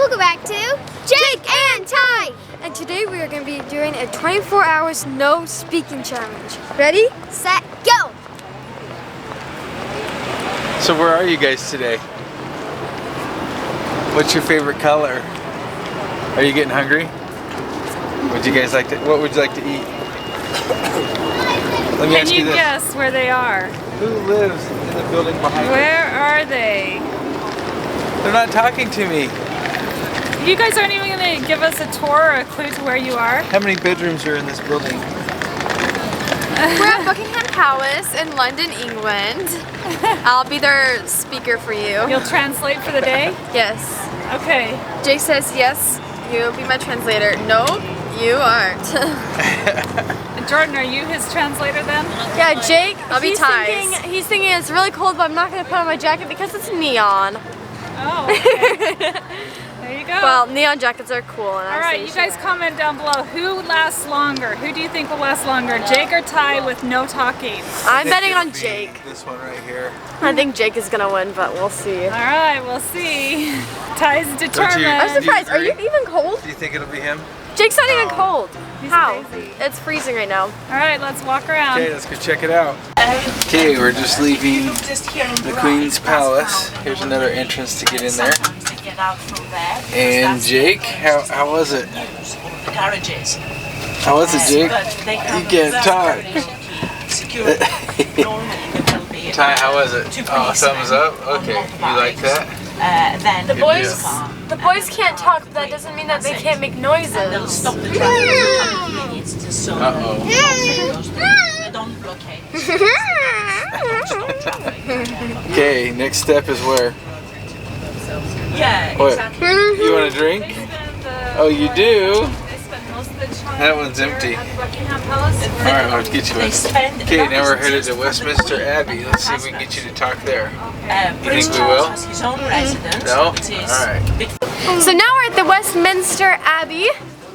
welcome back to Jake and Ty. And today we are going to be doing a 24 hours no speaking challenge. Ready, Set, go. So where are you guys today? What's your favorite color? Are you getting hungry? Would you guys like to? What would you like to eat? Let me ask you this. Can you guess where they are? Who lives in the building behind us? Where are they? They're not talking to me. You guys aren't even going to give us a tour or a clue to where you are? How many bedrooms are in this building? We're at Buckingham Palace in London, England. I'll be their speaker for you. You'll translate for the day? Yes. Okay. Jake says yes, you'll be my translator. No, you aren't. Jordan, are you his translator then? Yeah, Jake, I'll be Ty's. He's thinking it's really cold, but I'm not going to put on my jacket because it's neon. Oh, okay. There you go. Well, neon jackets are cool. And All right, you guys comment down below. Who lasts longer? Who do you think will last longer? Jake or Ty with no talking? I'm betting on Jake. This one right here. I think Jake is going to win, but we'll see. All right, we'll see. Ty's determined. I'm surprised. Are you even cold? Do you think it'll be him? Jake's not even cold. He's How? crazy. It's freezing right now. All right, let's walk around. Okay, let's go check it out. Okay, we're just leaving the Queen's Palace. Here's another entrance to get in there. And Jake, how was it? How was it, Jake? You can't talk. Ty, how was it? Oh, thumbs up? Okay, you like that? The boys can't talk, but that doesn't mean that they can't make noises. Uh-oh. Okay, next step is where? Yeah, What? exactly. You want a drink? Oh, you do? That That one's empty. Alright, I'll get you one. Spend Okay, now we're headed to Westminster Abbey. Let's see if we can get you to talk there. You think we will? Has his own residence. No? It is Alright. So now we're at the Westminster Abbey.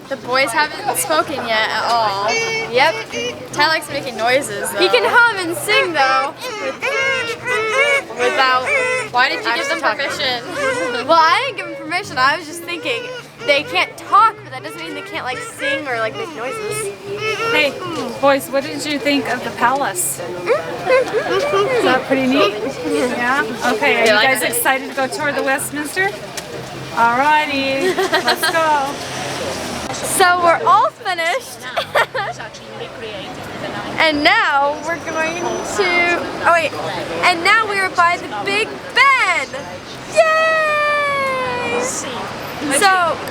The boys haven't spoken yet at all. Yep. Ty likes making noises though. He can hum and sing though. Without. Why did you give them permission? Well, I didn't give him permission. I was just thinking they can't talk, but that doesn't mean they can't like sing or like make noises. Hey, boys, what did you think of the palace? Is that pretty neat? Yeah? Okay, are you guys excited to go tour the Westminster? Alrighty, let's go. So we're all finished. And now we're going to, oh wait, and now we are by the Big Ben. Yay!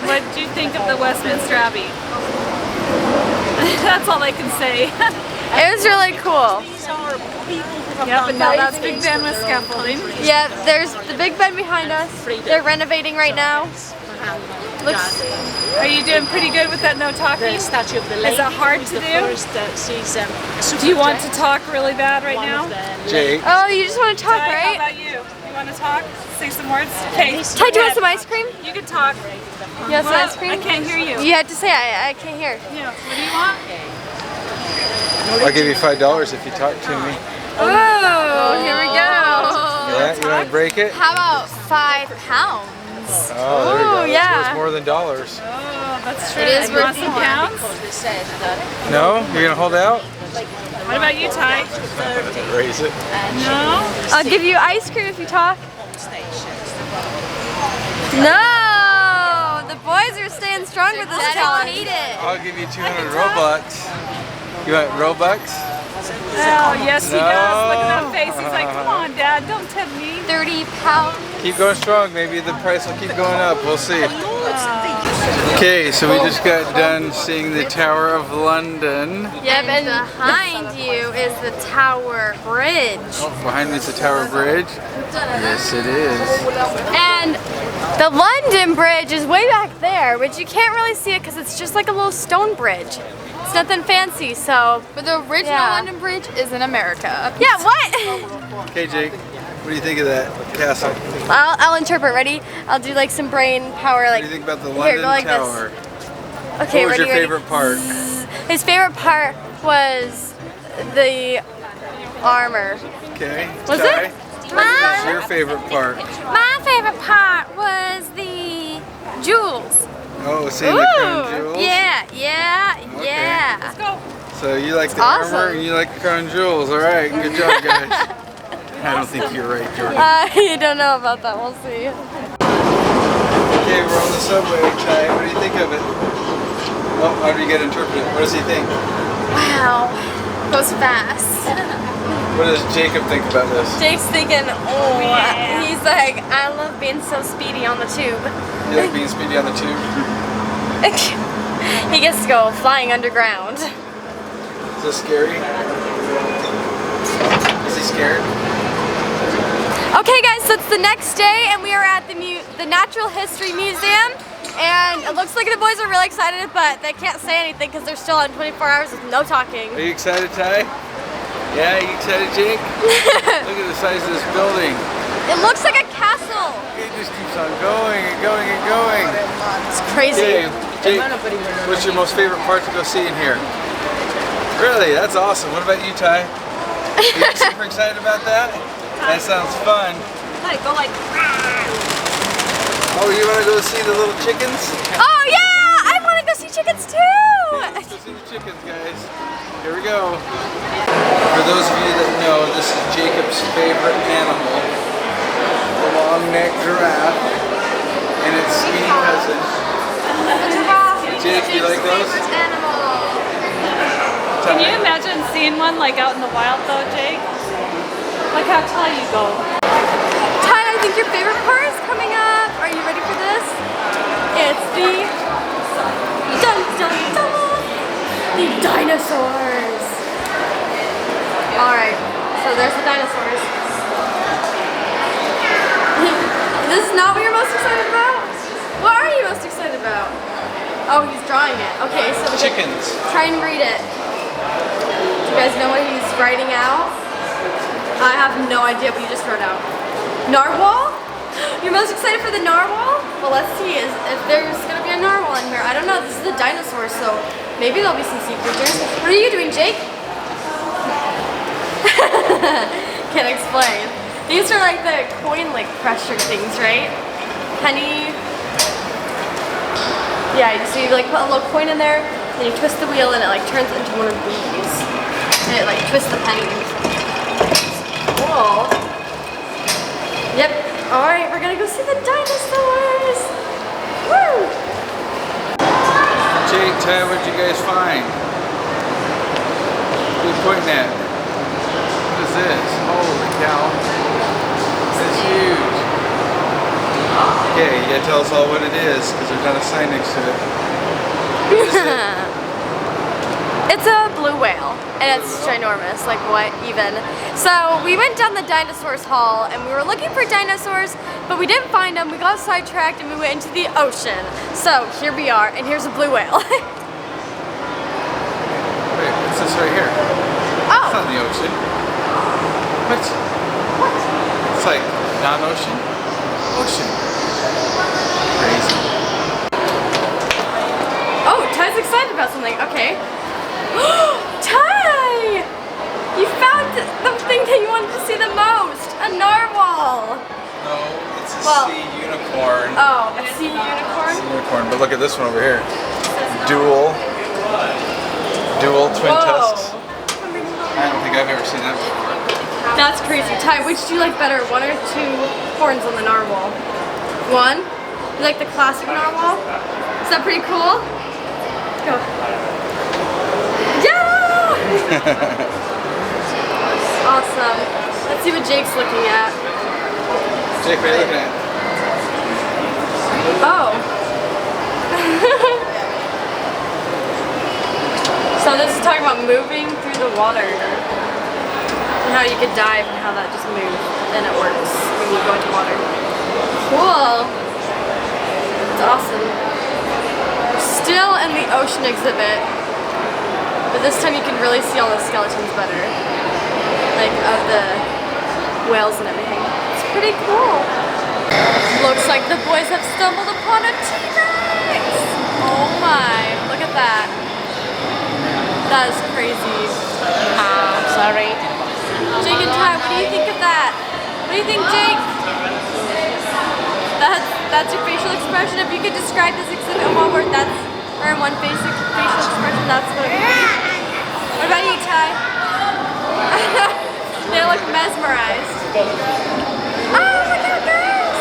What did you think of the Westminster Abbey? That's all I can say. It was really cool. Yep, and now that's Big Ben with scaffolding. Yeah, there's the Big Ben behind us. They're renovating right now. Looks. Are you doing pretty good with that no talking? Is that hard to do? Do you want to talk really bad right now? Jake. Oh, you just want to talk, Ty, how right? about you? You want to talk? Say some words? Okay. Ty, do you want some ice cream? You can talk. You want some ice cream? I can't hear you. You had to say I can't hear. Yeah. What do you want? I'll give you $5 if you talk to me. Oh, here we go. Yeah, you want to break it? How about £5? Oh, there you go. That's yeah. worth more than dollars. Oh, that's true. It is You want worth some more. pounds? No? You're going to hold out? What about you, Ty? Raise it. No? I'll give you ice cream if you talk. No, the boys are staying strong with this challenge. I'll give you 200 Robux. You want Robux? Oh, yes, he No. does. Look at that face. He's like, come on, Dad, don't tempt me. 30 pounds. Keep going strong. Maybe the price will keep going up. We'll see. Okay, so we just got done seeing the Tower of London. Yep, and behind you is the Tower Bridge. Oh, behind me is the Tower Bridge. Yes, it is. And the London Bridge is way back there, but you can't really see it because it's just like a little stone bridge. It's nothing fancy, so. But the original London Bridge is in America. Yeah, what? Okay, Jake, what do you think of that castle? I'll interpret. Ready? I'll do like some brain power. What Like. do you think about the Here, London go like Tower? this. Okay, What was ready? your favorite part? His favorite part was the armor. Okay. Was Ty, it? What's your favorite part? My favorite part was the jewels. Oh, seeing the crown jewels? Yeah. Let's go. So you like the awesome. armor and you like the crown jewels. All right, good job, guys. I don't think you're right, Jordan. I don't know about that. We'll see. Okay, we're on the subway, Ty. What do you think of it? Oh, how do you get interpreted? What does he think? Wow, goes fast. What does Jacob think about this? Jake's thinking, oh, he's like, I love being so speedy on the tube. You like being speedy on the tube? He gets to go flying underground. Is this scary? Is he scared? Okay guys, so it's the next day and we are at the Natural History Museum, and it looks like the boys are really excited, but they can't say anything because they're still on 24 hours with no talking. Are you excited, Ty? Yeah, you excited, Jake? Look at the size of this building. It looks like a castle. It just keeps on going and going and going. It's crazy. Okay, Jake, what's your most favorite part to go see in here? Really? That's awesome. What about you, Ty? Are you super excited about that? That sounds fun. Let it go like. Oh, you want to go see the little chickens? Oh yeah, I want to go see chickens too. Let's go see the chickens, guys. Here we go. For those of you that know, this is Jacob's favorite animal, the long-necked giraffe, and its skinny cousin. Jake, you like those? Can you imagine seeing one like out in the wild though, Jake? Look how tall you go. Ty, I think your favorite part is coming up. Are you ready for this? It's the the dinosaurs. Alright, so there's the dinosaurs. This is not what you're most excited about? What are you most excited about? Oh, he's drawing it. Okay, so Chickens. try and read it. Do you guys know what he's writing out? I have no idea what you just wrote out. Narwhal? You're most excited for the narwhal? Well, let's see if there's gonna be a narwhal in here. I don't know. This is the dinosaurs, so maybe there'll be some sea creatures. What are you doing, Jake? Can't explain. These are like the coin like pressure things, right? Penny. Yeah, so you like put a little coin in there, then you twist the wheel and it like turns into one of these. And it like twists the penny. Cool. Yep. Alright, we're gonna go see the dinosaurs. Woo! Jake, Ty, what'd you guys find? What are you pointing at? What is this? Holy cow. This is huge. Okay, you gotta tell us all what it is, because there's not a sign next to it. What is it? It's a blue whale, and it's ginormous, like what even? So we went down the dinosaurs hall, and we were looking for dinosaurs, but we didn't find them. We got sidetracked, and we went into the ocean. So here we are, and here's a blue whale. Wait, what's this right here? Oh! It's not the ocean. What? It's like non-ocean? Ocean. Crazy. Oh, Ty's excited about something. Okay. Ty! You found the thing that you wanted to see the most. A narwhal. No, it's a sea unicorn. Oh, a sea unicorn? Sea unicorn, but look at this one over here. Dual twin tusks. I don't think I've ever seen that before. That's crazy. Ty, which do you like better? One or two horns on the narwhal? One? You like the classic narwhal? Is that pretty cool? Go. Yeah! Awesome. Let's see what Jake's looking at. Jake, what are you looking at? Oh. So this is talking about moving through the water and how you could dive and how that just moves and it works when you go into water. Cool. It's awesome. We're still in the ocean exhibit, but this time you can really see all the skeletons better, like of the whales and everything. It's pretty cool. Looks like the boys have stumbled upon a T-Rex. Oh my, look at that. That is crazy. Sorry. Jake and Ty, what do you think of that? What do you think, Jake? that's your facial expression. If you could describe this exhibit in one word, or in one facial expression, that's what it would be. What about you, Ty? They look mesmerized. Oh, look out, guys!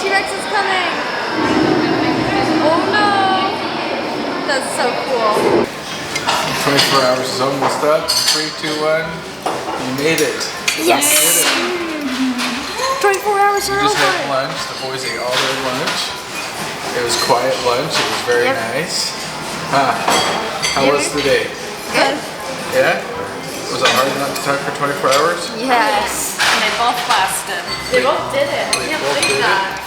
T-Rex is coming. Oh no! That's so cool. 24 hours is almost up. 3, 2, 1. You made it. Yes! You did it. 24 hours We are just over. had lunch. The boys ate all their lunch. It was quiet lunch. It was very nice. How was the day? Good. Yeah? Was it hard not to talk for 24 hours? Yes. And they both lasted. They both did it. I can't both believe did that.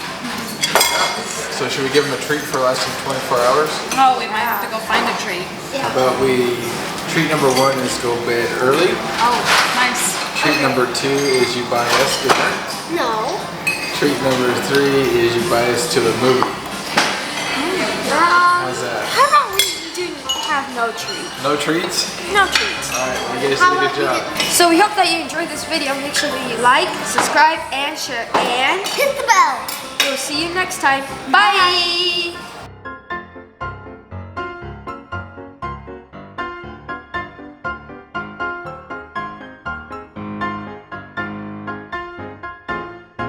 So should we give them a treat for lasting 24 hours? Oh, we might have to go find a treat. How about treat number 1 is go bed early. Oh, nice. Treat number 2 is you buy us dinner. No. Treat number 3 is you buy us to the movie. How's that? How about we have no treat? No treats? No treats. Alright, you guys did a good job. So we hope that you enjoyed this video. Make sure that you like, subscribe, and share. And Hit the bell. we'll see you next time. Bye.